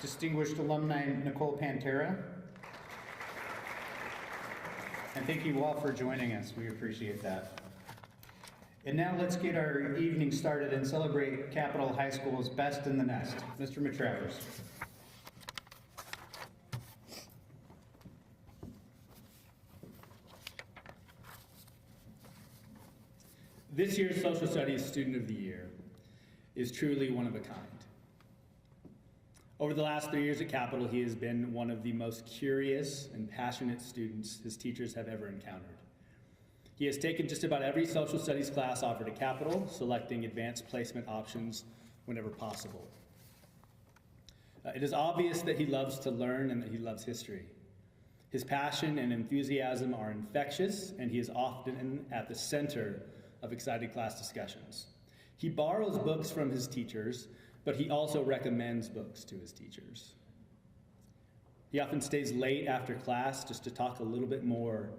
distinguished alumni Nicole Pantera. And thank you all for joining us. We appreciate that. And now let's get our evening started and celebrate Capital High School's best in the nest, Mr. Matravers. This year's Social Studies Student of the Year is truly one of a kind. Over the last 3 years at Capital, he has been one of the most curious and passionate students his teachers have ever encountered. He has taken just about every social studies class offered at Capital, selecting advanced placement options whenever possible. It is obvious that he loves to learn and that he loves history. His passion and enthusiasm are infectious, and he is often at the center of excited class discussions. He borrows books from his teachers, but he also recommends books to his teachers. He often stays late after class just to talk a little bit more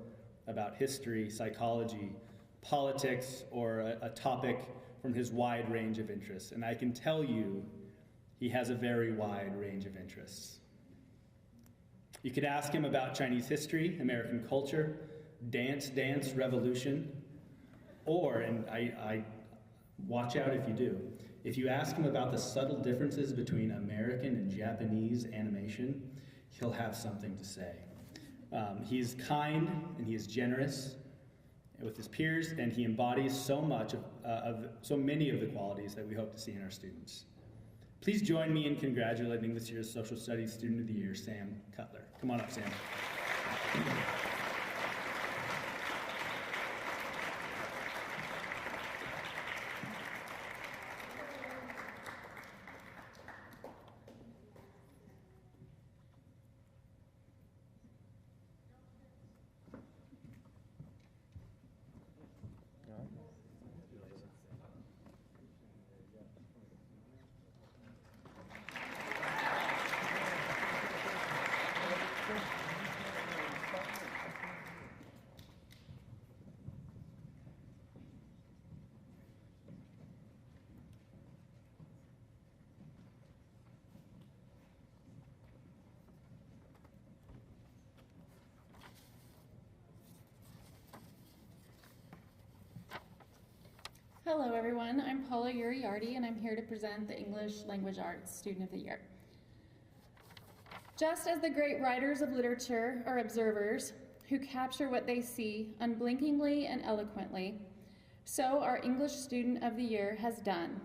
about history, psychology, politics, or a topic from his wide range of interests. And I can tell you, he has a very wide range of interests. You could ask him about Chinese history, American culture, dance, revolution, or, and I watch out if you do, if you ask him about the subtle differences between American and Japanese animation, he'll have something to say. He is kind and he is generous with his peers, and he embodies so much of so many of the qualities that we hope to see in our students. Please join me in congratulating this year's Social Studies Student of the Year, Sam Cutler. Come on up, Sam. Hello everyone, I'm Paula Uriarty and I'm here to present the English Language Arts Student of the Year. Just as the great writers of literature are observers who capture what they see unblinkingly and eloquently, so our English Student of the Year has done,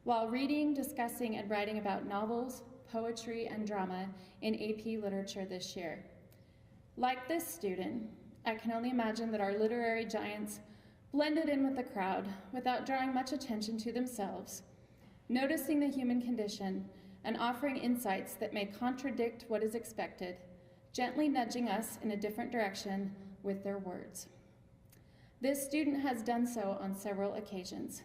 while reading, discussing, and writing about novels, poetry, and drama in AP Literature this year. Like this student, I can only imagine that our literary giants blended in with the crowd without drawing much attention to themselves, noticing the human condition and offering insights that may contradict what is expected, gently nudging us in a different direction with their words. This student has done so on several occasions,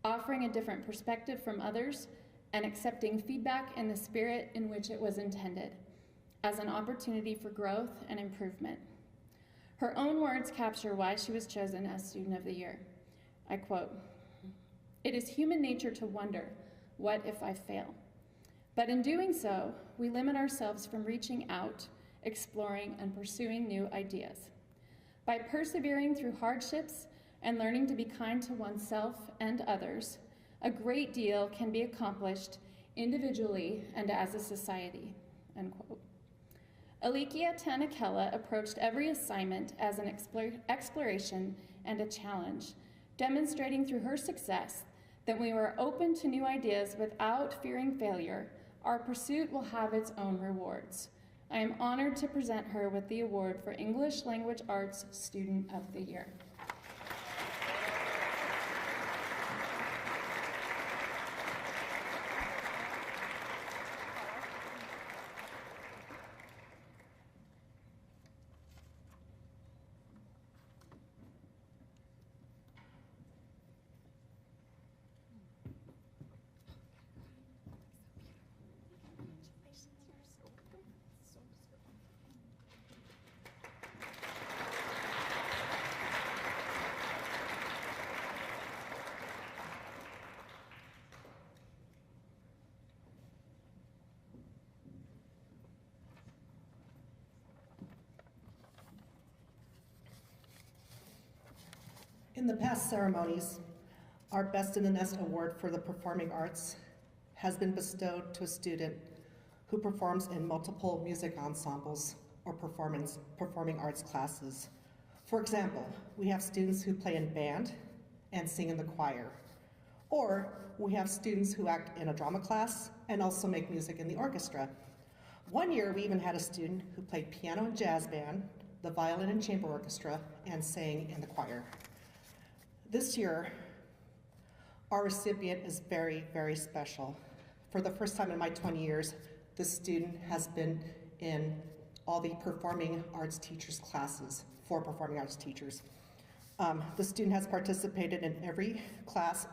offering a different perspective from others and accepting feedback in the spirit in which it was intended, as an opportunity for growth and improvement. Her own words capture why she was chosen as Student of the Year. I quote, "It is human nature to wonder, what if I fail? But in doing so, we limit ourselves from reaching out, exploring, and pursuing new ideas. By persevering through hardships and learning to be kind to oneself and others, a great deal can be accomplished individually and as a society," unquote. Alikia Tanakella approached every assignment as an exploration and a challenge, demonstrating through her success that when we are open to new ideas without fearing failure, our pursuit will have its own rewards. I am honored to present her with the award for English Language Arts Student of the Year. In the past ceremonies, our Best in the Nest Award for the Performing Arts has been bestowed to a student who performs in multiple music ensembles or performing arts classes. For example, we have students who play in band and sing in the choir, or we have students who act in a drama class and also make music in the orchestra. One year, we even had a student who played piano and jazz band, the violin and chamber orchestra, and sang in the choir. This year, our recipient is very, very special. For the first time in my 20 years, this student has been in all the performing arts teachers classes for performing arts teachers. The student has participated in every class.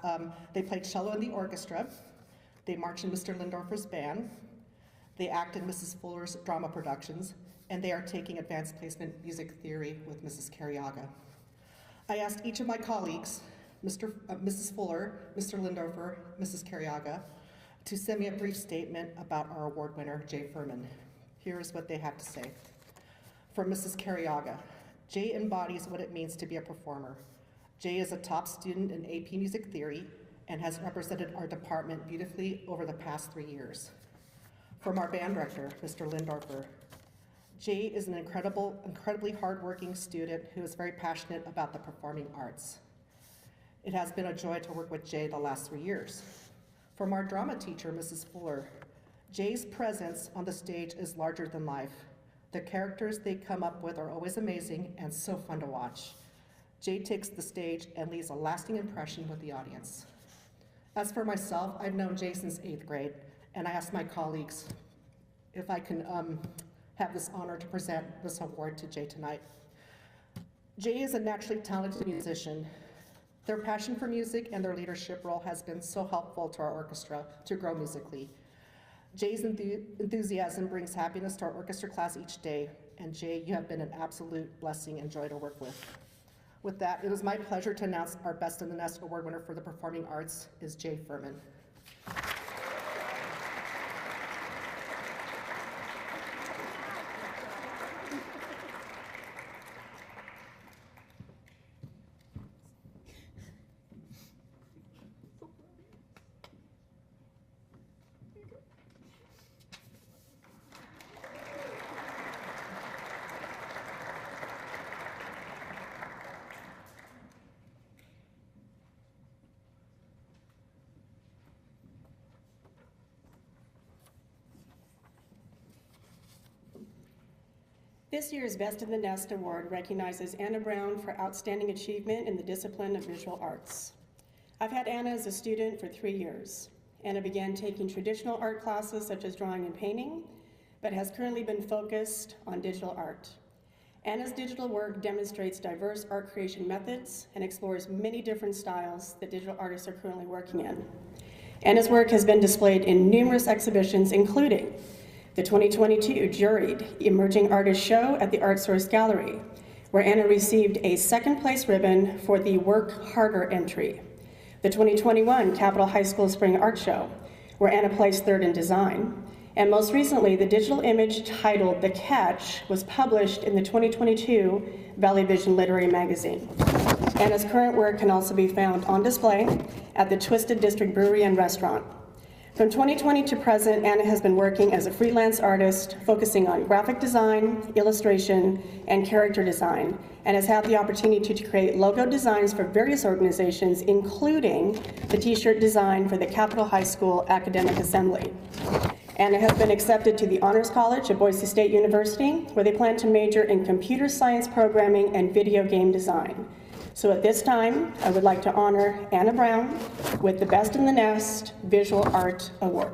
They played cello in the orchestra, they marched in Mr. Lindorfer's band, they act in Mrs. Fuller's drama productions, and they are taking advanced placement music theory with Mrs. Carriaga. I asked each of my colleagues, Mrs. Fuller, Mr. Lindorfer, Mrs. Carriaga, to send me a brief statement about our award winner, Jay Furman. Here is what they have to say. For Mrs. Carriaga, Jay embodies what it means to be a performer. Jay is a top student in AP Music Theory and has represented our department beautifully over the past 3 years. From our band director, Mr. Lindorfer, Jay is an incredibly hardworking student who is very passionate about the performing arts. It has been a joy to work with Jay the last 3 years. From our drama teacher, Mrs. Fuller, Jay's presence on the stage is larger than life. The characters they come up with are always amazing and so fun to watch. Jay takes the stage and leaves a lasting impression with the audience. As for myself, I've known Jay since 8th grade, and I asked my colleagues if I can have this honor to present this award to Jay tonight. Jay is a naturally talented musician. Their passion for music and their leadership role has been so helpful to our orchestra to grow musically. Jay's enthusiasm brings happiness to our orchestra class each day, and Jay, you have been an absolute blessing and joy to work with. With that, it is my pleasure to announce our Best in the Nest Award winner for the Performing Arts is Jay Furman. This year's Best in the Nest Award recognizes Anna Brown for outstanding achievement in the discipline of visual arts. I've had Anna as a student for 3 years. Anna began taking traditional art classes such as drawing and painting, but has currently been focused on digital art. Anna's digital work demonstrates diverse art creation methods and explores many different styles that digital artists are currently working in. Anna's work has been displayed in numerous exhibitions, including the 2022 juried Emerging Artist Show at the Art Source Gallery, where Anna received a second place ribbon for the Work Harder entry. The 2021 Capitol High School Spring Art Show, where Anna placed third in design. And most recently, the digital image titled The Catch was published in the 2022 Valley Vision Literary Magazine. Anna's current work can also be found on display at the Twisted District Brewery and Restaurant. From 2020 to present, Anna has been working as a freelance artist, focusing on graphic design, illustration, and character design, and has had the opportunity to create logo designs for various organizations, including the t-shirt design for the Capitol High School Academic Assembly. Anna has been accepted to the Honors College at Boise State University, where they plan to major in computer science programming and video game design. So at this time, I would like to honor Anna Brown with the Best in the Nest Visual Art Award.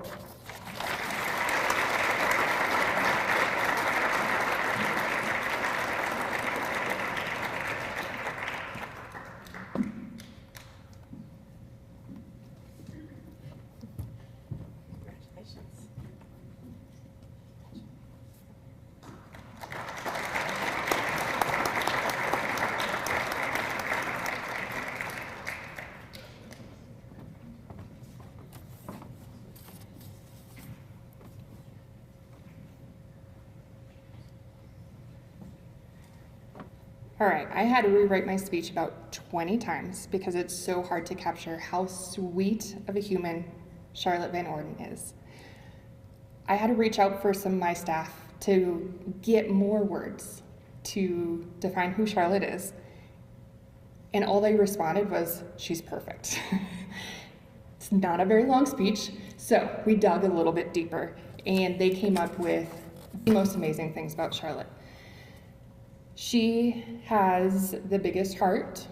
All right, I had to rewrite my speech about 20 times because it's so hard to capture how sweet of a human Charlotte Van Orden is. I had to reach out for some of my staff to get more words to define who Charlotte is. And all they responded was, she's perfect. It's not a very long speech, so we dug a little bit deeper, and they came up with the most amazing things about Charlotte. She has the biggest heart.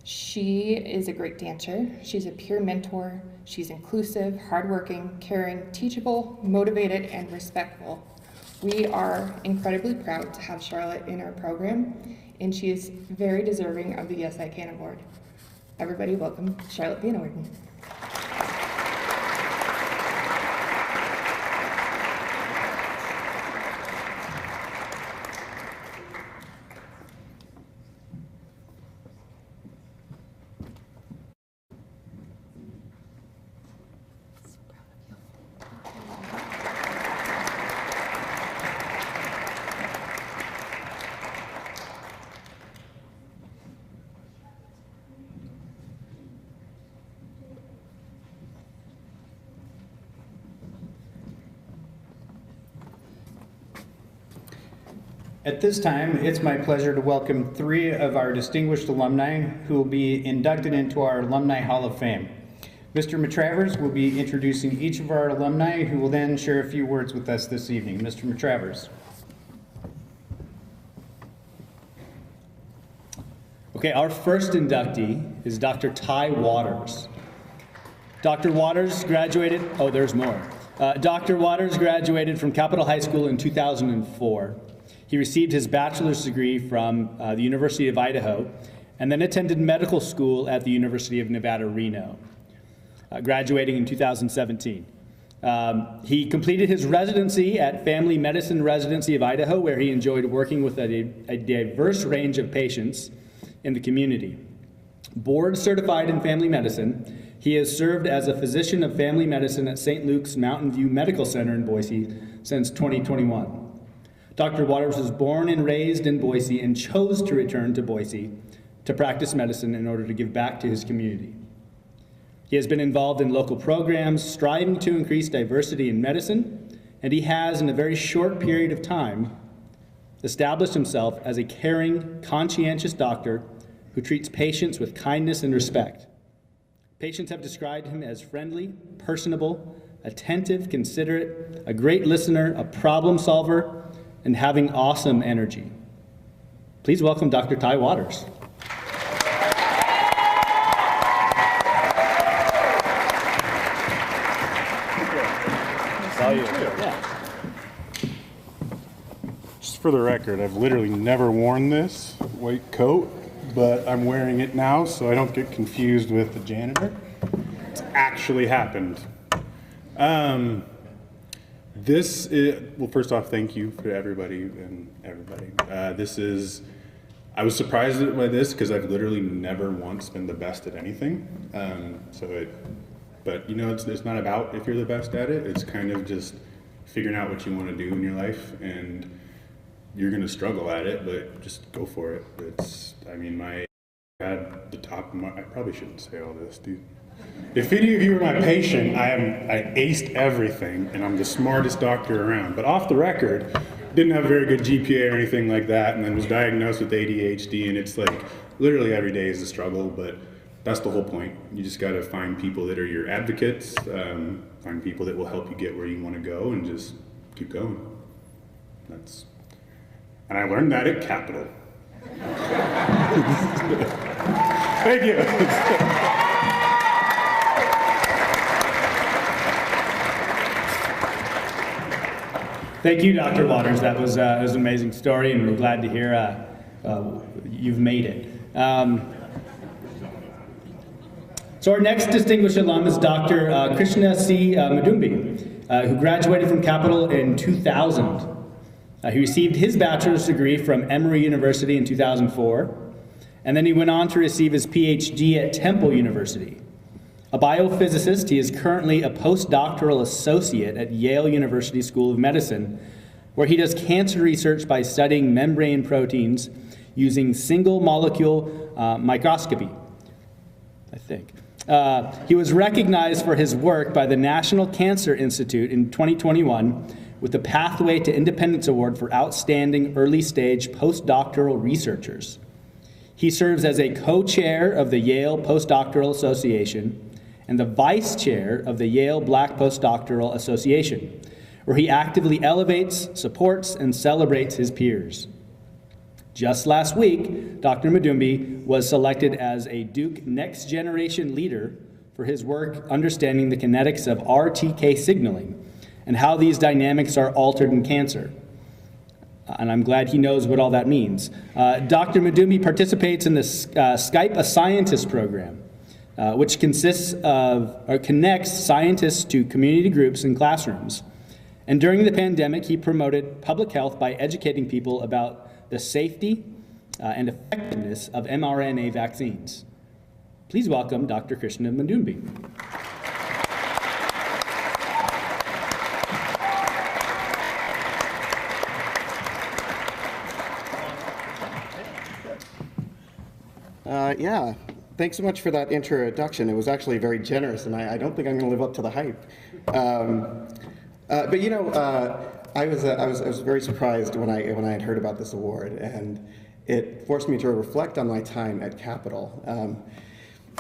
She is a great dancer. She's a peer mentor. She's inclusive, hardworking, caring, teachable, motivated, and respectful. We are incredibly proud to have Charlotte in our program, and she is very deserving of the Yes I Can Award. Everybody welcome Charlotte Van Orden. At this time, it's my pleasure to welcome 3 of our distinguished alumni who will be inducted into our Alumni Hall of Fame. Mr. Matravers will be introducing each of our alumni, who will then share a few words with us this evening. Mr. Matravers. Okay, our first inductee is Dr. Ty Waters. Dr. Waters graduated, there's more. Dr. Waters graduated from Capitol High School in 2004. He received his bachelor's degree from the University of Idaho and then attended medical school at the University of Nevada, Reno, graduating in 2017. He completed his residency at Family Medicine Residency of Idaho, where he enjoyed working with a diverse range of patients in the community. Board certified in family medicine, he has served as a physician of family medicine at St. Luke's Mountain View Medical Center in Boise since 2021. Dr. Waters was born and raised in Boise and chose to return to Boise to practice medicine in order to give back to his community. He has been involved in local programs striving to increase diversity in medicine, and he has, in a very short period of time, established himself as a caring, conscientious doctor who treats patients with kindness and respect. Patients have described him as friendly, personable, attentive, considerate, a great listener, a problem solver, and having awesome energy. Please welcome Dr. Ty Waters. Just for the record, I've literally never worn this white coat, but I'm wearing it now so I don't get confused with the janitor. It's actually happened. Well, first off, thank you for everybody and everybody. I was surprised by this because I've literally never once been the best at anything. But you know, it's not about if you're the best at it. It's kind of just figuring out what you want to do in your life, and you're gonna struggle at it, but just go for it. I had the top of my, I probably shouldn't say all this, dude. If any of you were my patient, I aced everything, and I'm the smartest doctor around. But off the record, didn't have a very good GPA or anything like that, and then was diagnosed with ADHD, and it's like, literally every day is a struggle, but that's the whole point. You just gotta find people that are your advocates, find people that will help you get where you wanna go, and just keep going. And I learned that at Capitol. Thank you. Thank you, Dr. Waters. That was an amazing story, and we're glad to hear you've made it. So our next distinguished alum is Dr. Krishna C. Madumbi, who graduated from Capitol in 2000. He received his bachelor's degree from Emory University in 2004, and then he went on to receive his PhD at Temple University. A biophysicist, he is currently a postdoctoral associate at Yale University School of Medicine, where he does cancer research by studying membrane proteins using single molecule microscopy, I think. He was recognized for his work by the National Cancer Institute in 2021 with the Pathway to Independence Award for Outstanding Early Stage Postdoctoral Researchers. He serves as a co-chair of the Yale Postdoctoral Association and the vice chair of the Yale Black Postdoctoral Association, where he actively elevates, supports, and celebrates his peers. Just last week, Dr. Madumbi was selected as a Duke Next Generation Leader for his work understanding the kinetics of RTK signaling and how these dynamics are altered in cancer. And I'm glad he knows what all that means. Dr. Madumbi participates in the Skype a Scientist program, which consists of, or connects scientists to community groups and classrooms. And during the pandemic, he promoted public health by educating people about the safety and effectiveness of mRNA vaccines. Please welcome Dr. Krishna Madumbi. Yeah, thanks so much for that introduction. It was actually very generous, and I don't think I'm going to live up to the hype. But you know, I was very surprised when I had heard about this award, and it forced me to reflect on my time at Capitol.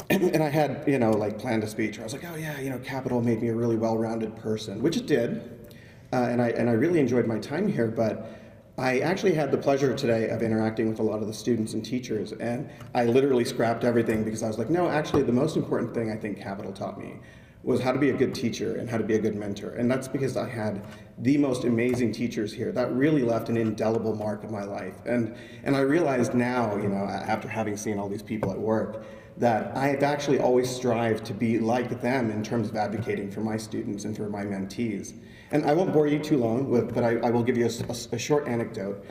And I had, you know, like planned a speech where I was like, oh yeah, you know, Capitol made me a really well-rounded person, which it did, and I really enjoyed my time here. But I actually had the pleasure today of interacting with a lot of the students and teachers, and I literally scrapped everything because I was like, no, actually the most important thing I think Capitol taught me was how to be a good teacher and how to be a good mentor. And that's because I had the most amazing teachers here that really left an indelible mark in my life. And I realized now, you know, after having seen all these people at work, that I have actually always strived to be like them in terms of advocating for my students and for my mentees. And I won't bore you too long, but I will give you a short anecdote.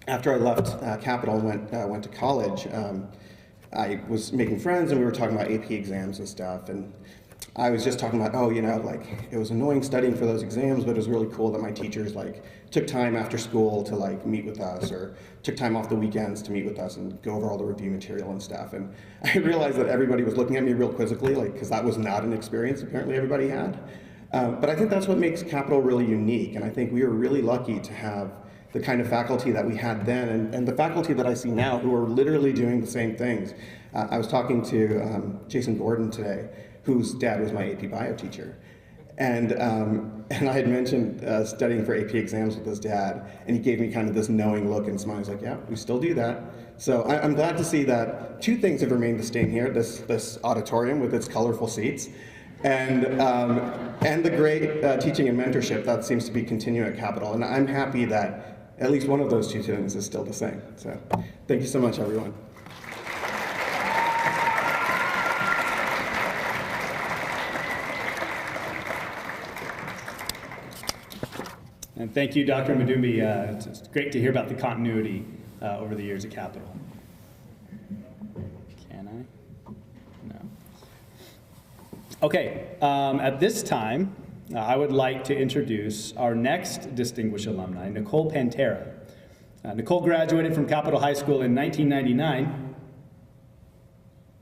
After I left Capitol and went to college, I was making friends and we were talking about AP exams and stuff, and I was just talking about, oh, you know, like it was annoying studying for those exams, but it was really cool that my teachers like took time after school to like meet with us, or took time off the weekends to meet with us and go over all the review material and stuff. And I realized that everybody was looking at me real quizzically, like, because that was not an experience apparently everybody had. But I think that's what makes Capitol really unique, and I think we were really lucky to have the kind of faculty that we had then, and the faculty that I see now who are literally doing the same things. I was talking to Jason Gordon today, whose dad was my AP Bio teacher. And I had mentioned studying for AP exams with his dad, and he gave me kind of this knowing look and smile. He's like, yeah, we still do that. So I'm glad to see that two things have remained the same here, this auditorium with its colorful seats, and the great teaching and mentorship that seems to be continuing at Capitol. And I'm happy that at least one of those two things is still the same. So thank you so much, everyone. And thank you, Dr. Madumbi. It's great to hear about the continuity over the years at Capitol. Can I? No. Okay, at this time, I would like to introduce our next distinguished alumni, Nicole Pantera. Nicole graduated from Capitol High School in 1999.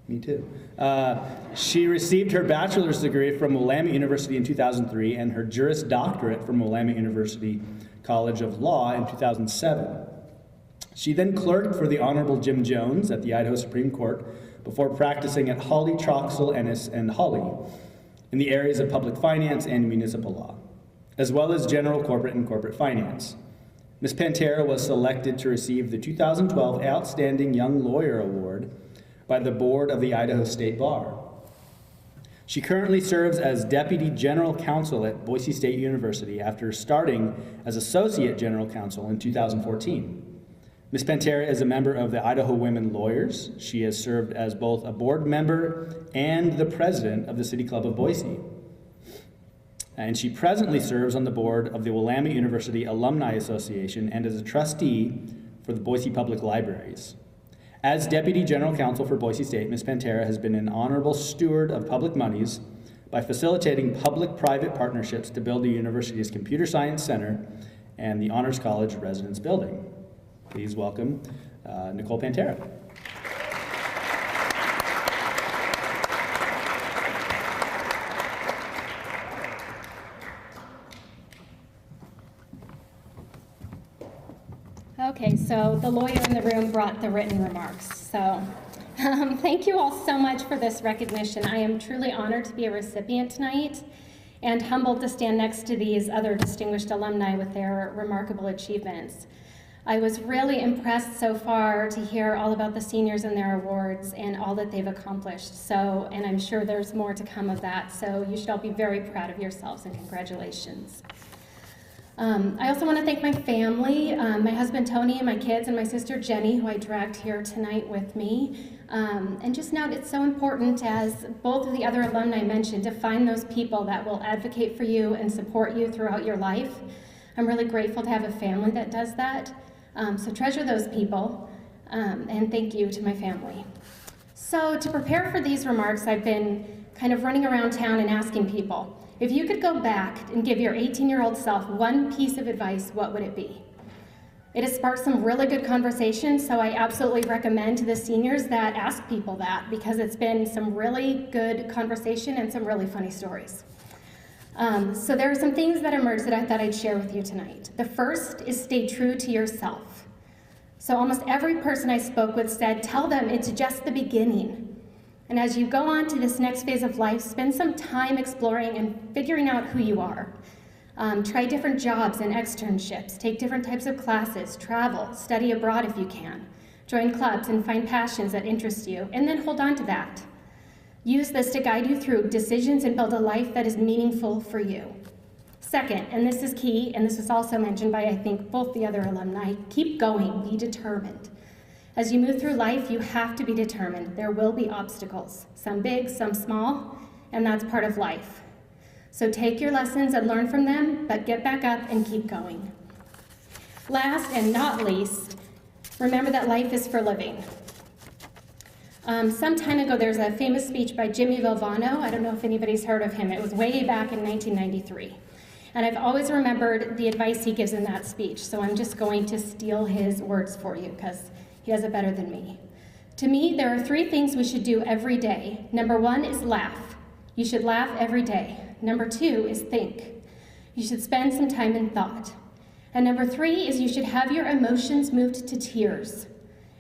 Me too. She received her bachelor's degree from Willamette University in 2003 and her Juris Doctorate from Willamette University College of Law in 2007. She then clerked for the Honorable Jim Jones at the Idaho Supreme Court before practicing at Hawley, Troxell, Ennis, and Hawley in the areas of public finance and municipal law, as well as general corporate and corporate finance. Ms. Pantera was selected to receive the 2012 Outstanding Young Lawyer Award by the Board of the Idaho State Bar. She currently serves as Deputy General Counsel at Boise State University after starting as Associate General Counsel in 2014. Ms. Pantera is a member of the Idaho Women Lawyers. She has served as both a board member and the president of the City Club of Boise. And she presently serves on the board of the Willamette University Alumni Association and as a trustee for the Boise Public Libraries. As Deputy General Counsel for Boise State, Ms. Pantera has been an honorable steward of public monies by facilitating public-private partnerships to build the university's Computer Science Center and the Honors College Residence Building. Please welcome Nicole Pantera. Okay, so the lawyer in the room brought the written remarks. So thank you all so much for this recognition. I am truly honored to be a recipient tonight and humbled to stand next to these other distinguished alumni with their remarkable achievements. I was really impressed so far to hear all about the seniors and their awards and all that they've accomplished. And I'm sure there's more to come of that. So you should all be very proud of yourselves and congratulations. I also want to thank my family, my husband Tony and my kids and my sister Jenny, who I dragged here tonight with me. And just note, it's so important, as both of the other alumni mentioned, to find those people that will advocate for you and support you throughout your life. I'm really grateful to have a family that does that. So treasure those people, and thank you to my family. So to prepare for these remarks, I've been kind of running around town and asking people, if you could go back and give your 18-year-old self one piece of advice, what would it be? It has sparked some really good conversations, so I absolutely recommend to the seniors that ask people that, because it's been some really good conversation and some really funny stories. So there are some things that emerged that I thought I'd share with you tonight. The first is stay true to yourself. So almost every person I spoke with said, tell them it's just the beginning. And as you go on to this next phase of life, spend some time exploring and figuring out who you are. Try different jobs and externships, take different types of classes, travel, study abroad if you can, join clubs and find passions that interest you, and then hold on to that. Use this to guide you through decisions and build a life that is meaningful for you. Second, and this is key, and this was also mentioned by, I think, both the other alumni, keep going, be determined. As you move through life, you have to be determined. There will be obstacles, some big, some small, and that's part of life. So take your lessons and learn from them, but get back up and keep going. Last and not least, remember that life is for living. Some time ago, there's a famous speech by Jimmy Valvano. I don't know if anybody's heard of him. It was way back in 1993. And I've always remembered the advice he gives in that speech, so I'm just going to steal his words for you, because he does it better than me. To me, there are 3 things we should do every day. Number 1 is laugh. You should laugh every day. Number 2 is think. You should spend some time in thought. And number 3 is you should have your emotions moved to tears.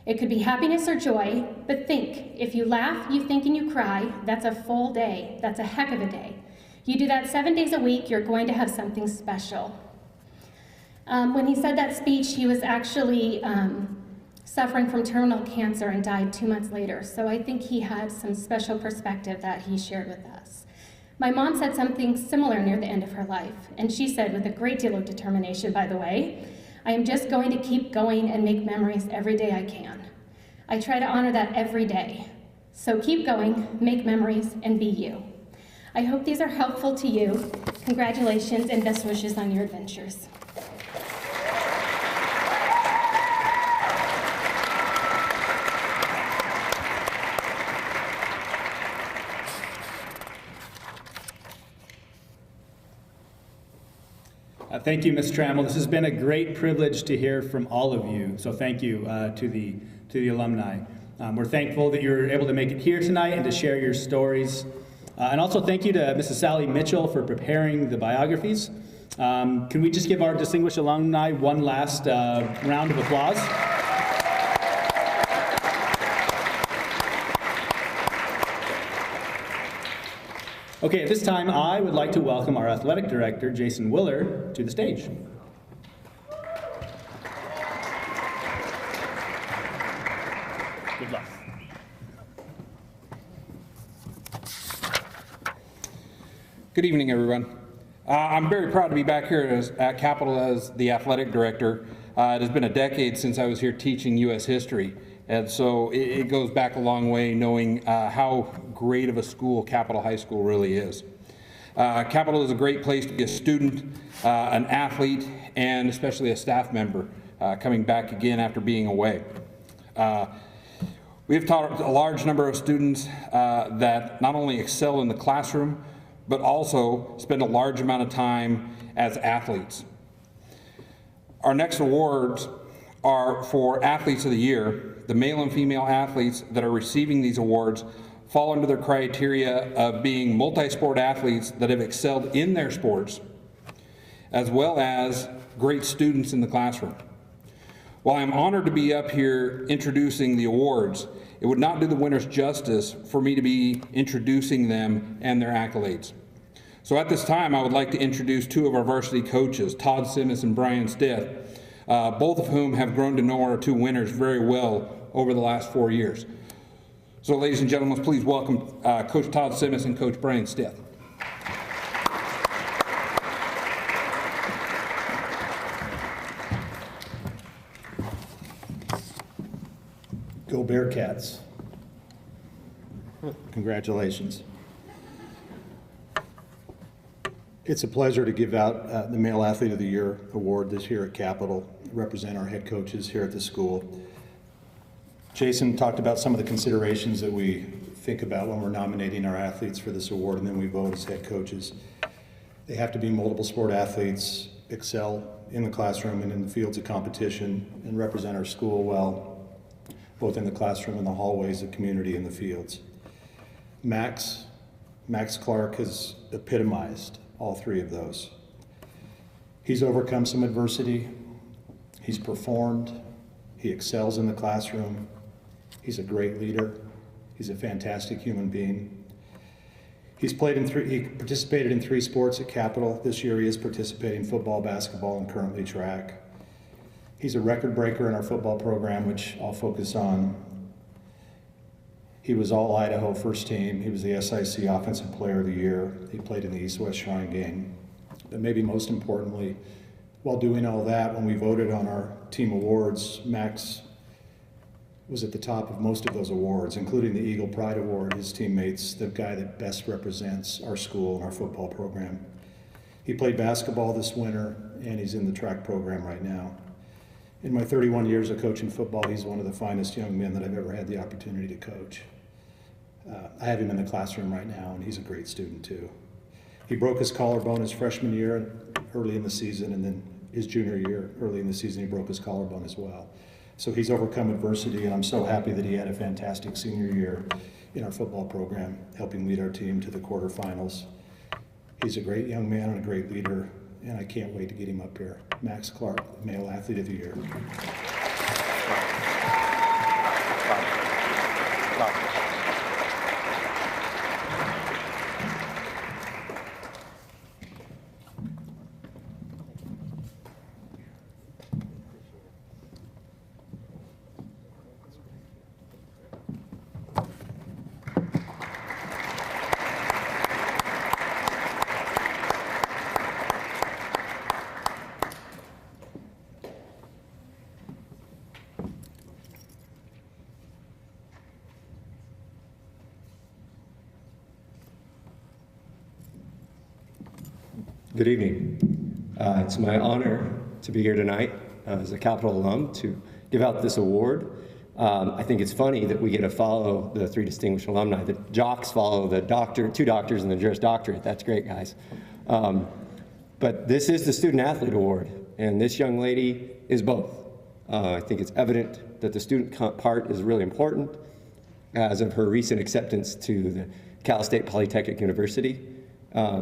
It could be happiness or joy, but think. If you laugh, you think, and you cry, that's a full day. That's a heck of a day. You do that 7 days a week, you're going to have something special. When he said that speech, he was actually suffering from terminal cancer and died 2 months later. So I think he had some special perspective that he shared with us. My mom said something similar near the end of her life, and she said, with a great deal of determination, by the way, I am just going to keep going and make memories every day I can. I try to honor that every day. So keep going, make memories, and be you. I hope these are helpful to you. Congratulations and best wishes on your adventures. Thank you, Ms. Trammell. This has been a great privilege to hear from all of you. So thank you to the alumni. We're thankful that you're able to make it here tonight and to share your stories. And also thank you to Mrs. Sally Mitchell for preparing the biographies. Can we just give our distinguished alumni one last round of applause? Okay, at this time, I would like to welcome our athletic director, Jason Willard, to the stage. Good luck. Good evening, everyone. I'm very proud to be back here at Capitol as the athletic director. It has been a decade since I was here teaching U.S. history, and so it goes back a long way knowing how great of a school Capitol High School really is. Capitol is a great place to be a student, an athlete, and especially a staff member coming back again after being away. We have taught a large number of students that not only excel in the classroom, but also spend a large amount of time as athletes. Our next awards are for Athletes of the Year. The male and female athletes that are receiving these awards fall under the criteria of being multi-sport athletes that have excelled in their sports, as well as great students in the classroom. While I'm honored to be up here introducing the awards, it would not do the winners justice for me to be introducing them and their accolades. So at this time, I would like to introduce two of our varsity coaches, Todd Simmons and Brian Stith, both of whom have grown to know our two winners very well over the last 4 years. So ladies and gentlemen, please welcome Coach Todd Simmons and Coach Brian Stith. Go Bearcats. Congratulations. It's a pleasure to give out the Male Athlete of the Year award this year at Capitol, represent our head coaches here at the school. Jason talked about some of the considerations that we think about when we're nominating our athletes for this award, and then we vote as head coaches. They have to be multiple sport athletes, excel in the classroom and in the fields of competition, and represent our school well, both in the classroom and the hallways, the community, and the fields. Max Clark has epitomized all three of those. He's overcome some adversity, he's performed, he excels in the classroom, he's a great leader, he's a fantastic human being. He participated in 3 sports at Capitol. This year he is participating in football, basketball, and currently track. He's a record breaker in our football program, which I'll focus on. He was all Idaho first team. He was the SIC Offensive Player of the Year. He played in the East-West Shrine game. But maybe most importantly, while doing all that, when we voted on our team awards, Max was at the top of most of those awards, including the Eagle Pride Award, his teammates, the guy that best represents our school and our football program. He played basketball this winter, and he's in the track program right now. In my 31 years of coaching football, he's one of the finest young men that I've ever had the opportunity to coach. I have him in the classroom right now, and he's a great student too. He broke his collarbone his freshman year early in the season, and then his junior year, early in the season, he broke his collarbone as well. So he's overcome adversity, and I'm so happy that he had a fantastic senior year in our football program, helping lead our team to the quarterfinals. He's a great young man and a great leader, and I can't wait to get him up here. Max Clark, Male Athlete of the Year. Good evening. It's my honor to be here tonight as a Capitol alum to give out this award. I think it's funny that we get to follow the 3 distinguished alumni. The jocks follow the 2 doctors and the Juris Doctorate. That's great, guys. But this is the Student Athlete Award, and this young lady is both. I think it's evident that the student part is really important as of her recent acceptance to the Cal State Polytechnic University.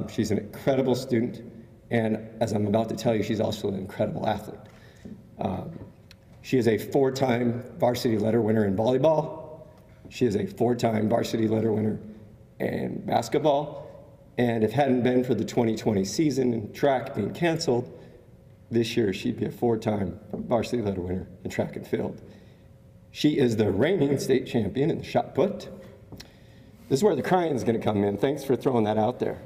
She's an incredible student, and as I'm about to tell you, she's also an incredible athlete. She is a 4-time varsity letter winner in volleyball. She is a 4-time varsity letter winner in basketball. And if it hadn't been for the 2020 season and track being canceled, this year she'd be a 4-time varsity letter winner in track and field. She is the reigning state champion in the shot put. This is where the crying is going to come in. Thanks for throwing that out there.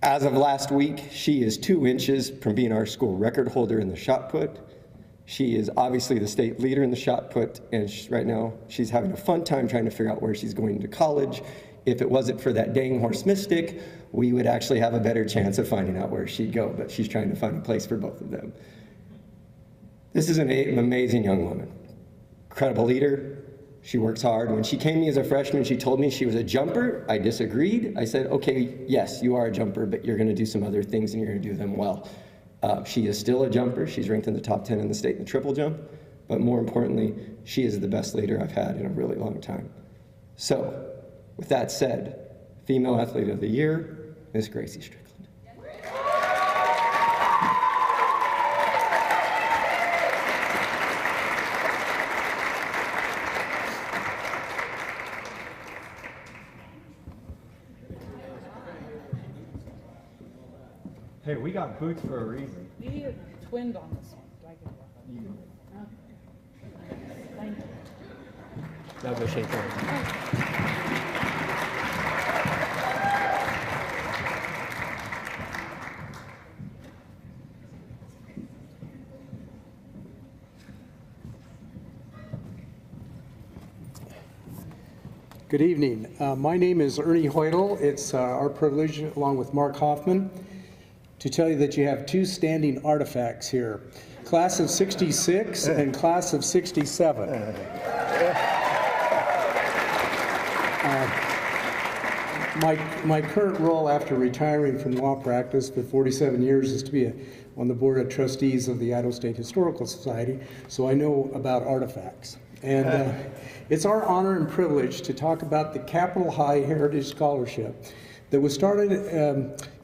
As of last week, she is 2 inches from being our school record holder in the shot put. She is obviously the state leader in the shot put, and right now she's having a fun time trying to figure out where she's going to college. If it wasn't for that dang horse mystic, we would actually have a better chance of finding out where she'd go, but she's trying to find a place for both of them. This is an amazing young woman, incredible leader. She works hard. When she came to me as a freshman, she told me she was a jumper. I disagreed. I said, okay, yes, you are a jumper, but you're going to do some other things and you're going to do them well. She is still a jumper. She's ranked in the top 10 in the state in the triple jump. But more importantly, she is the best leader I've had in a really long time. So, with that said, Female Athlete of the Year, Miss Gracie Strickland. Hey, we got boots for a reason. We twinned on this one. Do I get that? Thank you. Now go shake hands. Good evening. My name is Ernie Hoytel. It's our privilege, along with Mark Hoffman, to tell you that you have two standing artifacts here. Class of 66 and class of 67. My current role after retiring from law practice for 47 years is to be on the board of trustees of the Idaho State Historical Society, so I know about artifacts. And it's our honor and privilege to talk about the Capitol High Heritage Scholarship that was started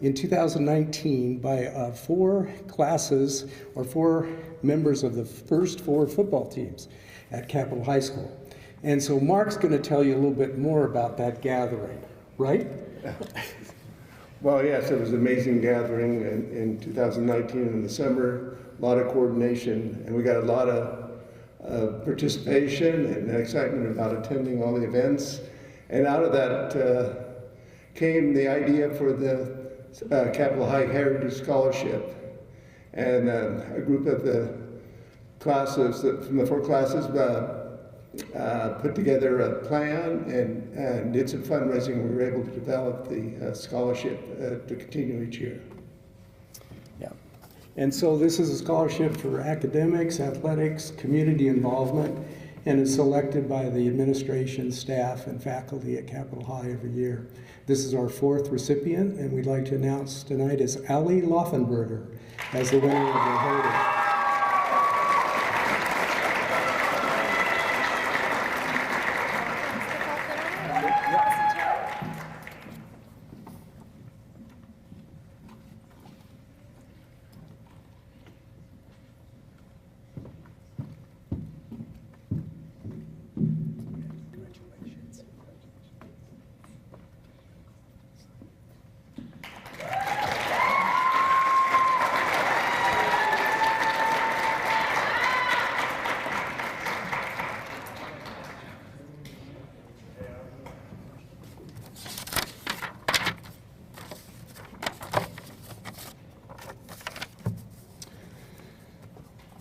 in 2019 by four members of the first four football teams at Capitol High School. And so Mark's going to tell you a little bit more about that gathering, right? Well, yes, it was an amazing gathering in 2019 in the summer, a lot of coordination, and we got a lot of participation and excitement about attending all the events. And out of that came the idea for the Capitol High Heritage Scholarship. And a group of the classes, from the four classes, put together a plan and did some fundraising. We were able to develop the scholarship to continue each year. Yeah. And so this is a scholarship for academics, athletics, community involvement, and is selected by the administration, staff, and faculty at Capitol High every year. This is our fourth recipient, and we'd like to announce tonight is Allie Laufenberger as the winner of the Heritage.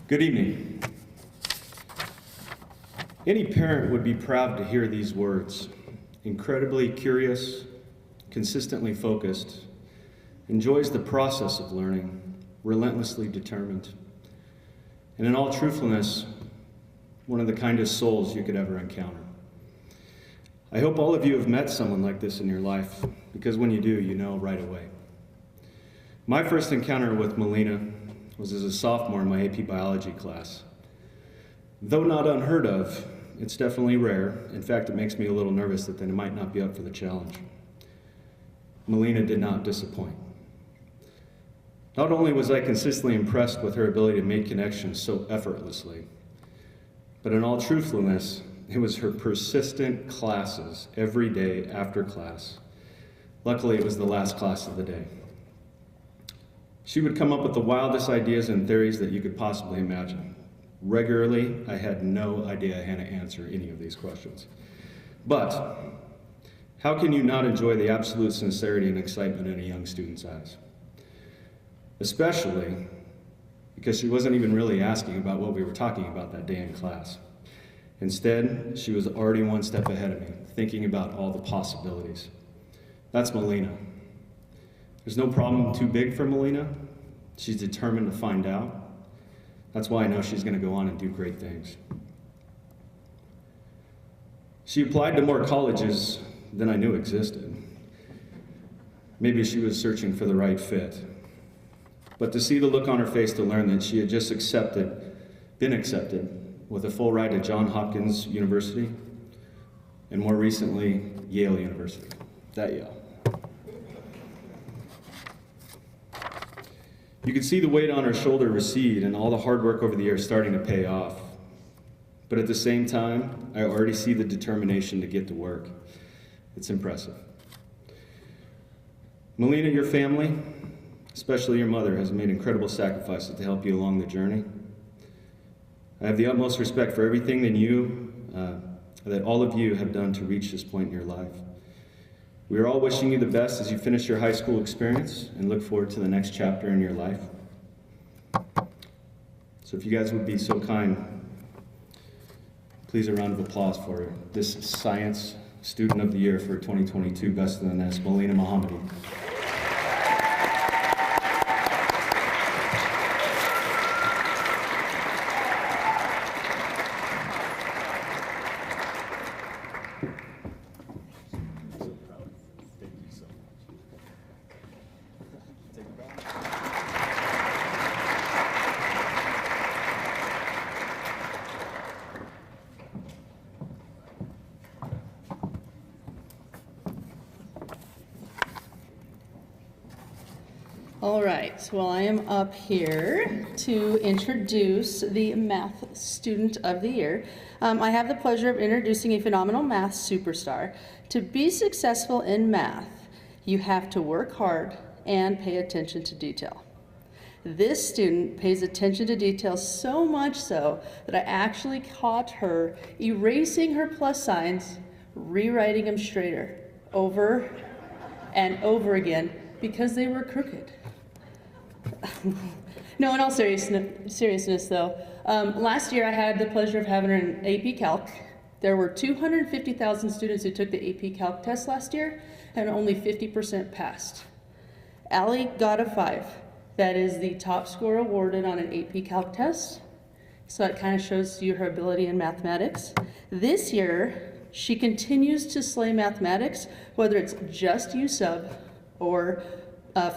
Good evening. Any parent would be proud to hear these words. Incredibly curious, consistently focused, enjoys the process of learning, relentlessly determined, and in all truthfulness, one of the kindest souls you could ever encounter. I hope all of you have met someone like this in your life, because when you do, you know right away. My first encounter with Melina was as a sophomore in my AP biology class. Though not unheard of, it's definitely rare. In fact, it makes me a little nervous that they might not be up for the challenge. Melina did not disappoint. Not only was I consistently impressed with her ability to make connections so effortlessly, but in all truthfulness, it was her persistent classes every day after class. Luckily, it was the last class of the day. She would come up with the wildest ideas and theories that you could possibly imagine. Regularly, I had no idea how to answer any of these questions. But how can you not enjoy the absolute sincerity and excitement in a young student's eyes? Especially because she wasn't even really asking about what we were talking about that day in class. Instead, she was already one step ahead of me, thinking about all the possibilities. That's Melina. There's no problem too big for Melina. She's determined to find out. That's why I know she's going to go on and do great things. She applied to more colleges than I knew existed. Maybe she was searching for the right fit. but to see the look on her face to learn that she had just been accepted with a full ride to Johns Hopkins University, and more recently, Yale University. That Yale. You could see the weight on her shoulder recede and all the hard work over the years starting to pay off. But at the same time, I already see the determination to get to work. It's impressive. Melina, your family, especially your mother, has made incredible sacrifices to help you along the journey. I have the utmost respect for everything that all of you have done to reach this point in your life. We are all wishing you the best as you finish your high school experience and look forward to the next chapter in your life. So if you guys would be so kind, please a round of applause for this Science Student of the Year for 2022, Best in the Nest, Melina Mohammadi. All right, well, I am up here to introduce the Math Student of the Year. I have the pleasure of introducing a phenomenal math superstar. To be successful in math, you have to work hard and pay attention to detail. This student pays attention to detail so much so that I actually caught her erasing her plus signs, rewriting them straighter over and over again because they were crooked. No, in all seriousness though, last year I had the pleasure of having her in AP Calc. There were 250,000 students who took the AP Calc test last year, and only 50% passed. Allie got a 5. That is the top score awarded on an AP Calc test, so that kind of shows you her ability in mathematics. This year, she continues to slay mathematics, whether it's just U sub or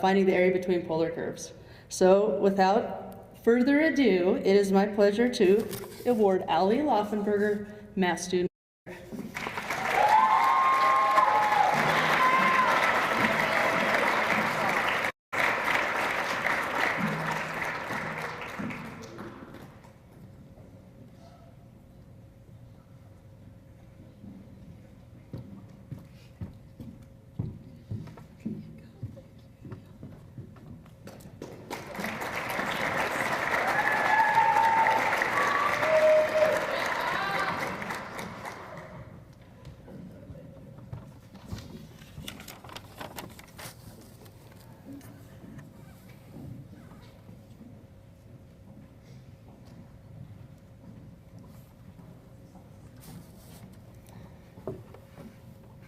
finding the area between polar curves. So without further ado, it is my pleasure to award Allie Laufenberger, Math Student.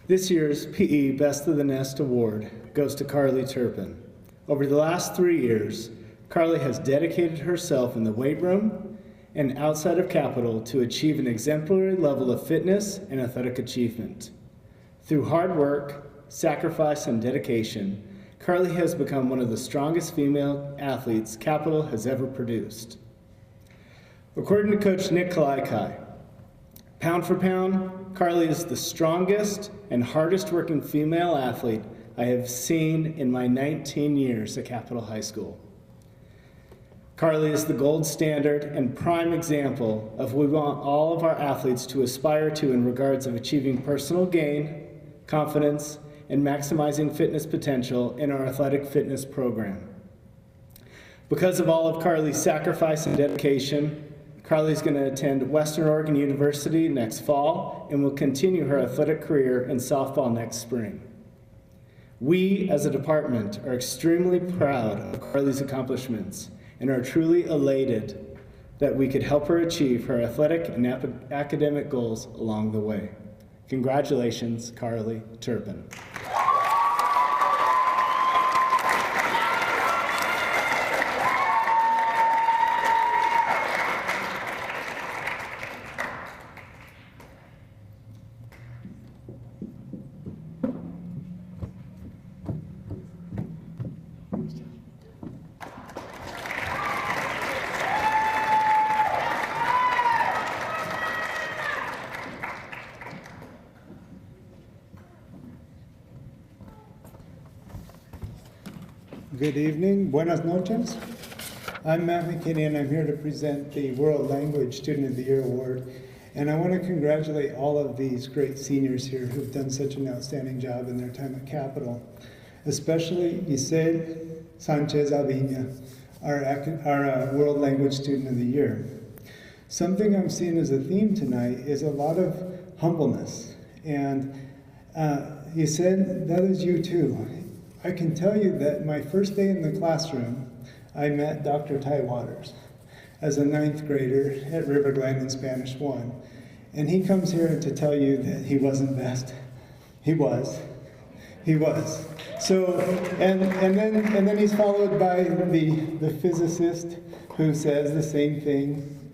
This year's PE Best of the Nest Award goes to Carly Turpin. Over the last 3 years, Carly has dedicated herself in the weight room and outside of Capitol to achieve an exemplary level of fitness and athletic achievement. Through hard work, sacrifice, and dedication, Carly has become one of the strongest female athletes Capitol has ever produced. According to Coach Nick Kalaikai, pound for pound, Carly is the strongest and hardest working female athlete I have seen in my 19 years at Capitol High School. Carly is the gold standard and prime example of what we want all of our athletes to aspire to in regards of achieving personal gain, confidence, and maximizing fitness potential in our athletic fitness program. Because of all of Carly's sacrifice and dedication, Carly's going to attend Western Oregon University next fall and will continue her athletic career in softball next spring. We, as a department, are extremely proud of Carly's accomplishments and are truly elated that we could help her achieve her athletic and academic goals along the way. Congratulations, Carly Turpin. Good evening, buenas noches. I'm Matt McKinney and I'm here to present the World Language Student of the Year Award. And I want to congratulate all of these great seniors here who've done such an outstanding job in their time at Capitol. Especially Giselle Sanchez Aviña, our World Language Student of the Year. Something I'm seeing as a theme tonight is a lot of humbleness. And Giselle, that is you too. I can tell you that my first day in the classroom, I met Dr. Ty Waters as a 9th grader at River Glen in Spanish 1. And he comes here to tell you that he wasn't best. He was. He was. So, and then he's followed by the physicist who says the same thing,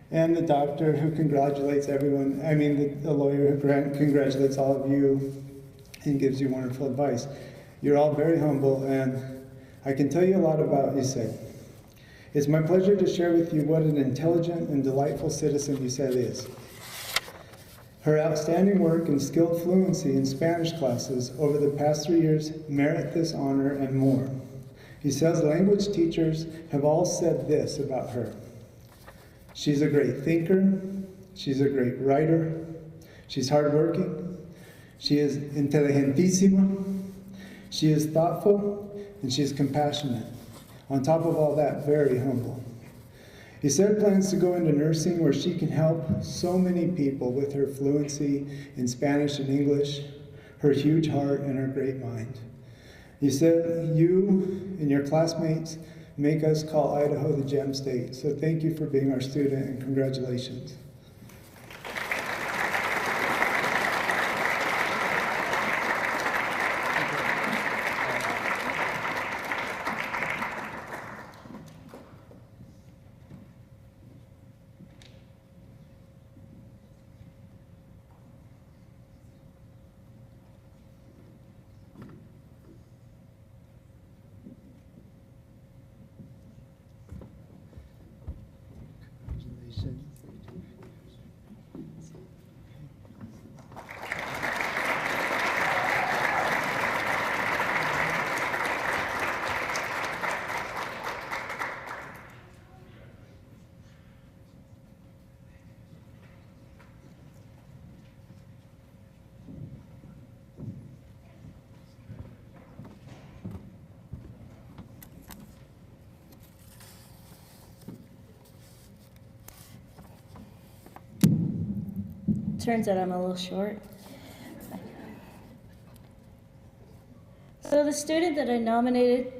and the doctor who congratulates everyone, the lawyer who congratulates all of you and gives you wonderful advice. You're all very humble, and I can tell you a lot about Giselle. It's my pleasure to share with you what an intelligent and delightful citizen Giselle is. Her outstanding work and skilled fluency in Spanish classes over the past 3 years merit this honor and more. Giselle's language teachers have all said this about her. She's a great thinker, she's a great writer, she's hardworking, she is inteligentísima, she is thoughtful, and she is compassionate. On top of all that, very humble. Giselle plans to go into nursing where she can help so many people with her fluency in Spanish and English, her huge heart, and her great mind. Giselle, you and your classmates make us call Idaho the Gem State, so thank you for being our student and congratulations. Turns out I'm a little short. So the student that I nominated,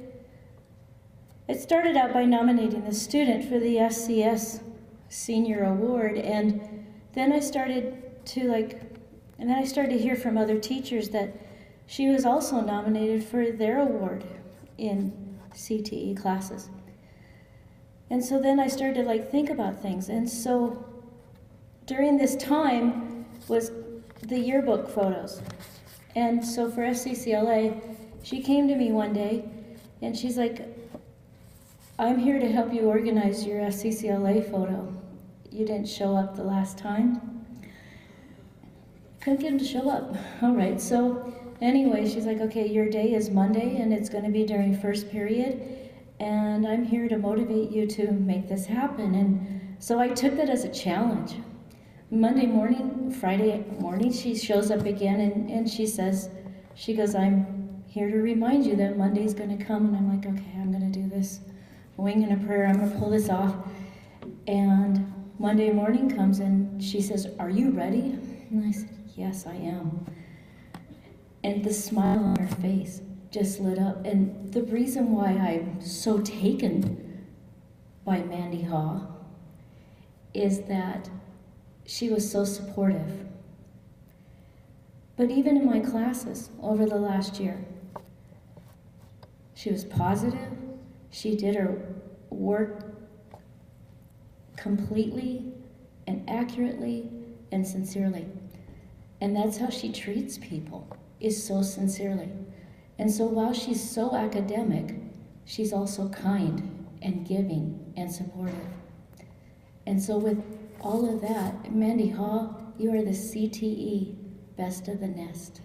it started out by nominating the student for the SCS Senior Award, and then I started to hear from other teachers that she was also nominated for their award in CTE classes. And so then I started to think about things, and so during this time was the yearbook photos. And so for SCCLA, she came to me one day and she's like, I'm here to help you organize your SCCLA photo. You didn't show up the last time. Couldn't get him to show up. All right, so anyway, she's like, okay, your day is Monday and it's gonna be during first period, and I'm here to motivate you to make this happen. And so I took that as a challenge. Monday morning, Friday morning, she shows up again and she goes, I'm here to remind you that Monday's gonna come. And I'm like, okay, I'm gonna do this. Wing and a prayer, I'm gonna pull this off. And Monday morning comes and she says, are you ready? And I said, yes, I am. And the smile on her face just lit up. And the reason why I'm so taken by Mandy Haw is that she was so supportive. But even in my classes over the last year, she was positive. She did her work completely and accurately and sincerely. And that's how she treats people, is so sincerely. And so while she's so academic, she's also kind and giving and supportive. And so with all of that, Mandy Haw, you are the CTE Best of the Nest.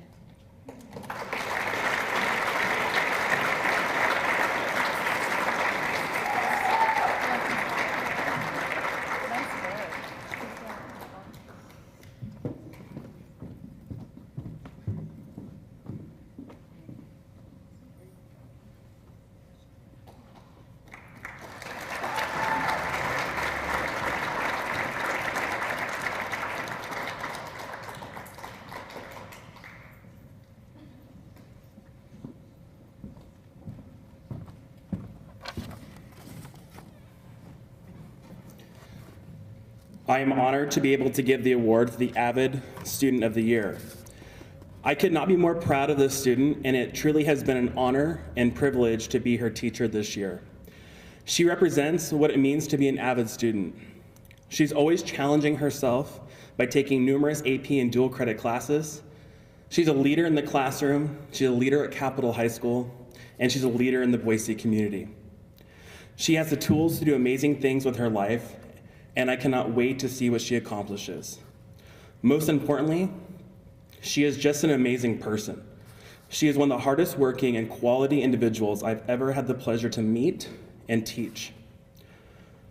I am honored to be able to give the award to the Avid Student of the Year. I could not be more proud of this student, and it truly has been an honor and privilege to be her teacher this year. She represents what it means to be an Avid student. She's always challenging herself by taking numerous AP and dual credit classes. She's a leader in the classroom, she's a leader at Capitol High School, and she's a leader in the Boise community. She has the tools to do amazing things with her life, and I cannot wait to see what she accomplishes. Most importantly, she is just an amazing person. She is one of the hardest working and quality individuals I've ever had the pleasure to meet and teach.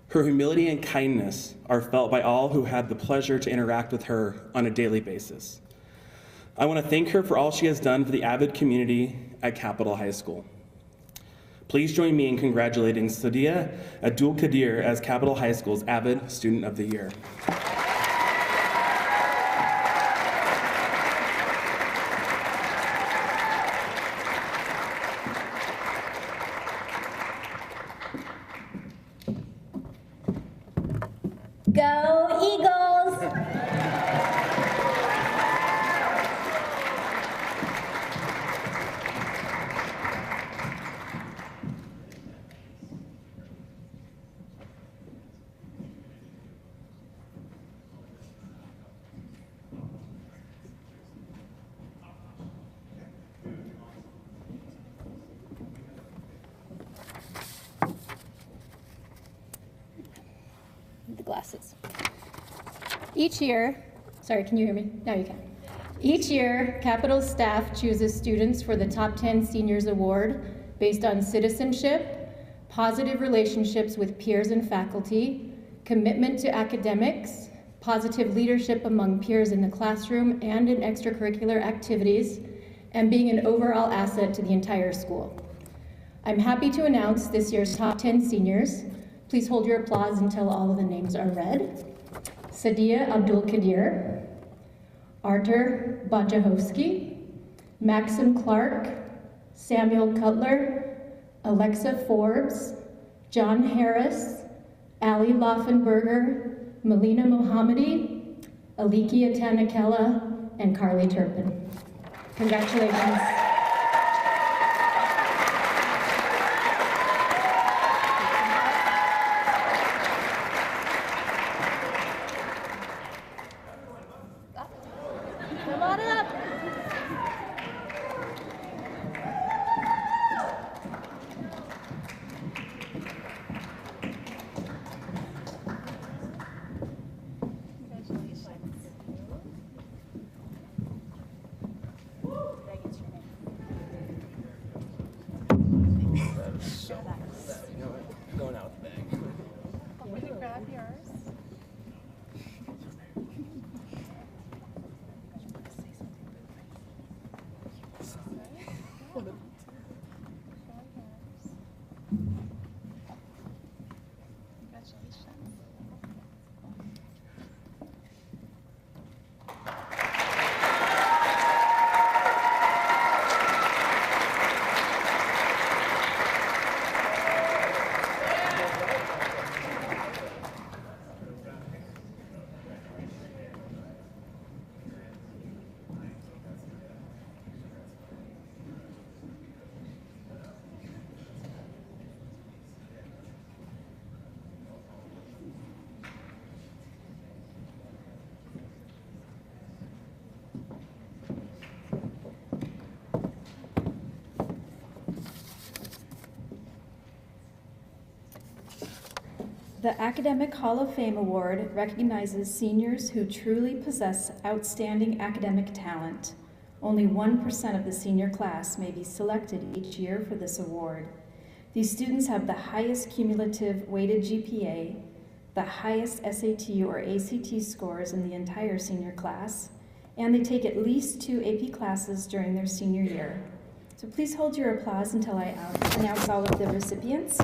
Her humility and kindness are felt by all who had the pleasure to interact with her on a daily basis. I want to thank her for all she has done for the Avid community at Capitol High School. Please join me in congratulating Sadia Abdul Qadir as Capitol High School's Avid Student of the Year. Go Eagles! The glasses. Each year, sorry, can you hear me? Now you can. Each year, Capitol staff chooses students for the Top 10 Seniors Award based on citizenship, positive relationships with peers and faculty, commitment to academics, positive leadership among peers in the classroom and in extracurricular activities, and being an overall asset to the entire school. I'm happy to announce this year's Top 10 seniors. Please hold your applause until all of the names are read. Sadia Abdul Qadir, Artur Bajahovsky, Maxim Clark, Samuel Cutler, Alexa Forbes, John Harris, Ali Laufenberger, Melina Mohammadi, Alikia Tanakella, and Carly Turpin. Congratulations. Come on up. Going out with the bag. Will you grab yours? Congratulations. The Academic Hall of Fame Award recognizes seniors who truly possess outstanding academic talent. Only 1% of the senior class may be selected each year for this award. These students have the highest cumulative weighted GPA, the highest SAT or ACT scores in the entire senior class, and they take at least 2 AP classes during their senior year. So please hold your applause until I announce all of the recipients.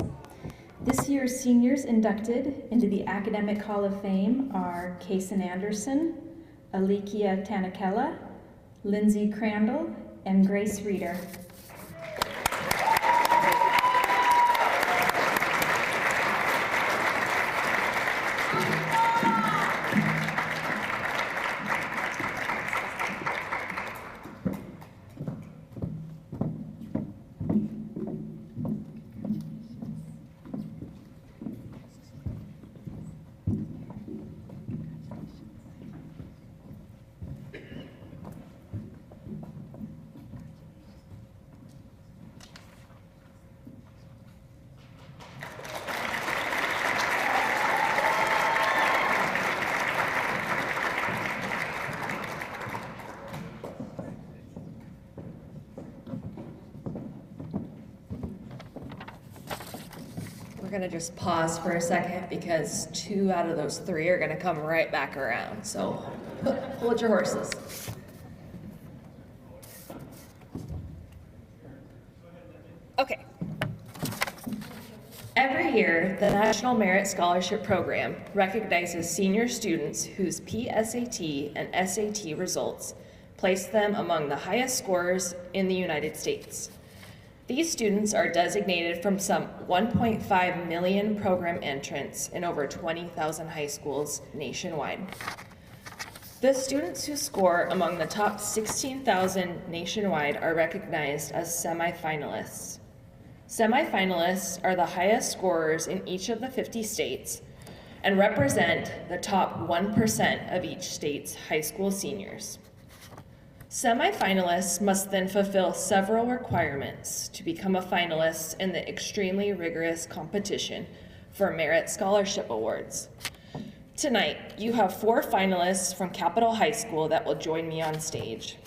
This year's seniors inducted into the Academic Hall of Fame are Kason Anderson, Alikia Tanakella, Lindsay Crandall, and Grace Reeder. we're gonna just pause for a second because 2 out of those 3 are gonna come right back around. So hold your horses. Okay. Every year, the National Merit Scholarship Program recognizes senior students whose PSAT and SAT results place them among the highest scorers in the United States. These students are designated from some 1.5 million program entrants in over 20,000 high schools nationwide. The students who score among the top 16,000 nationwide are recognized as semifinalists. Semifinalists are the highest scorers in each of the 50 states and represent the top 1% of each state's high school seniors. Semifinalists must then fulfill several requirements to become a finalist in the extremely rigorous competition for Merit Scholarship Awards. Tonight, you have 4 finalists from Capitol High School that will join me on stage.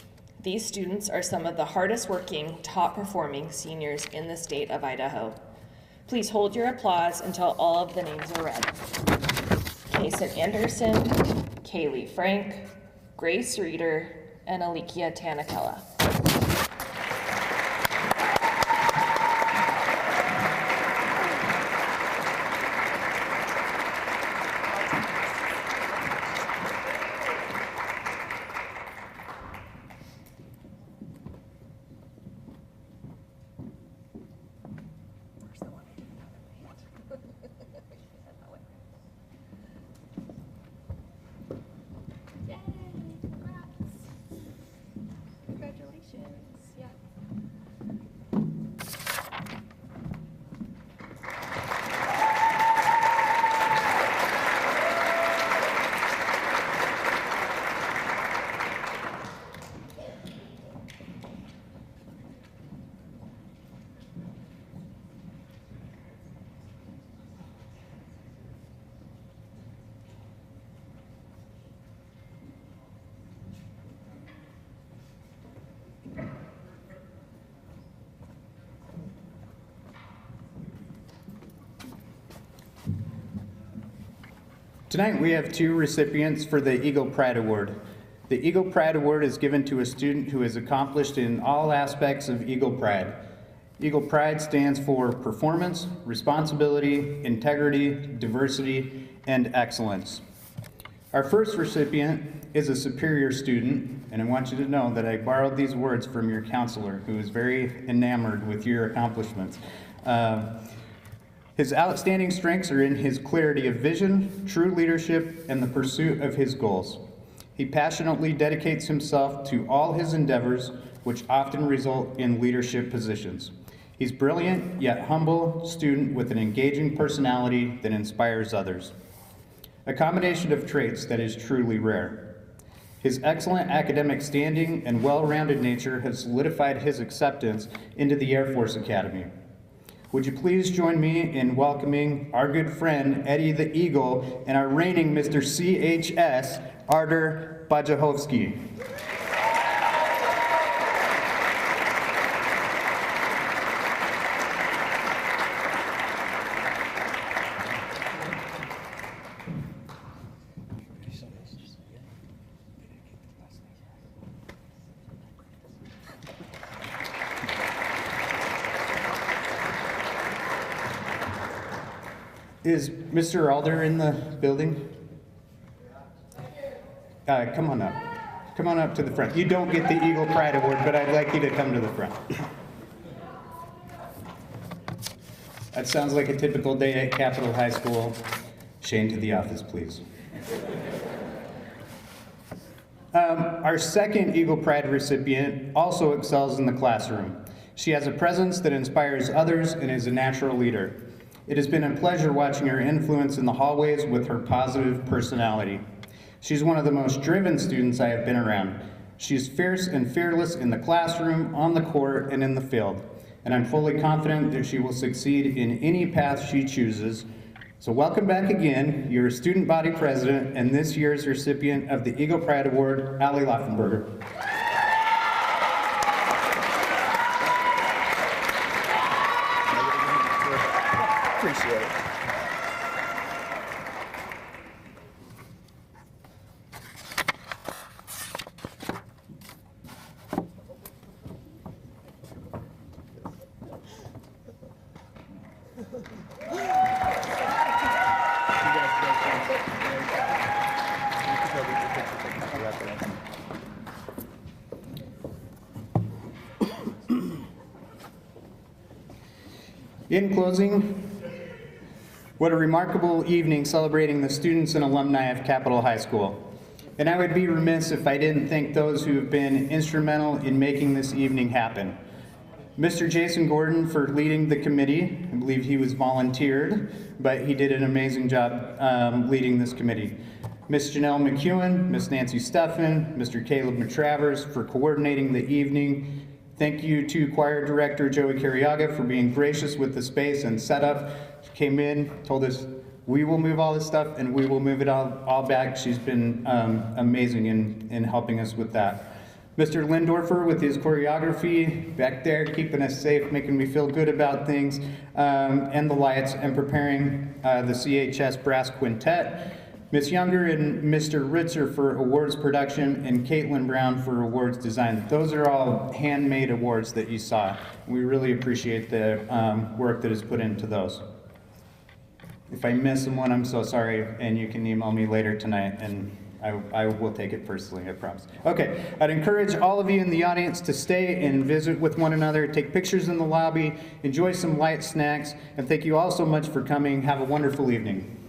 These students are some of the hardest working, top performing seniors in the state of Idaho. Please hold your applause until all of the names are read. Kason Anderson, Kaylee Frank, Grace Reeder, and Alikia Tanakella. Tonight we have 2 recipients for the Eagle Pride Award. The Eagle Pride Award is given to a student who is accomplished in all aspects of Eagle Pride. Eagle Pride stands for performance, responsibility, integrity, diversity, and excellence. Our first recipient is a Superior student, and I want you to know that I borrowed these words from your counselor, who is very enamored with your accomplishments. His outstanding strengths are in his clarity of vision, true leadership, and the pursuit of his goals. He passionately dedicates himself to all his endeavors, which often result in leadership positions. He's brilliant, yet humble student with an engaging personality that inspires others. A combination of traits that is truly rare. His excellent academic standing and well-rounded nature has solidified his acceptance into the Air Force Academy. Would you please join me in welcoming our good friend, Eddie the Eagle, and our reigning Mr. CHS, Artur Bajahovsky. Is Mr. Alder in the building? Come on up. Come on up to the front. You don't get the Eagle Pride Award, but I'd like you to come to the front. That sounds like a typical day at Capitol High School. Shane, to the office, please. Our second Eagle Pride recipient also excels in the classroom. She has a presence that inspires others and is a natural leader. It has been a pleasure watching her influence in the hallways with her positive personality. She's one of the most driven students I have been around. She's fierce and fearless in the classroom, on the court, and in the field. And I'm fully confident that she will succeed in any path she chooses. So welcome back again, your student body president and this year's recipient of the Eagle Pride Award, Allie Laufenberger. Appreciate it. In closing, what a remarkable evening celebrating the students and alumni of Capitol High School. And I would be remiss if I didn't thank those who have been instrumental in making this evening happen. Mr. Jason Gordon for leading the committee. I believe he was volunteered, but he did an amazing job leading this committee. Ms. Janelle McEwen, Ms. Nancy Steffen, Mr. Caleb Matravers for coordinating the evening. Thank you to Choir Director Joey Carriaga for being gracious with the space and setup. She came in, told us, we will move all this stuff and we will move it all back. She's been amazing in helping us with that. Mr. Lindorfer with his choreography back there, keeping us safe, making me feel good about things, and the lights, and preparing the CHS Brass Quintet. Ms. Younger and Mr. Ritzer for awards production, and Caitlin Brown for awards design. Those are all handmade awards that you saw. We really appreciate the work that is put into those. If I miss someone, I'm so sorry, and you can email me later tonight, and I will take it personally, I promise. Okay, I'd encourage all of you in the audience to stay and visit with one another, take pictures in the lobby, enjoy some light snacks, and thank you all so much for coming. Have a wonderful evening.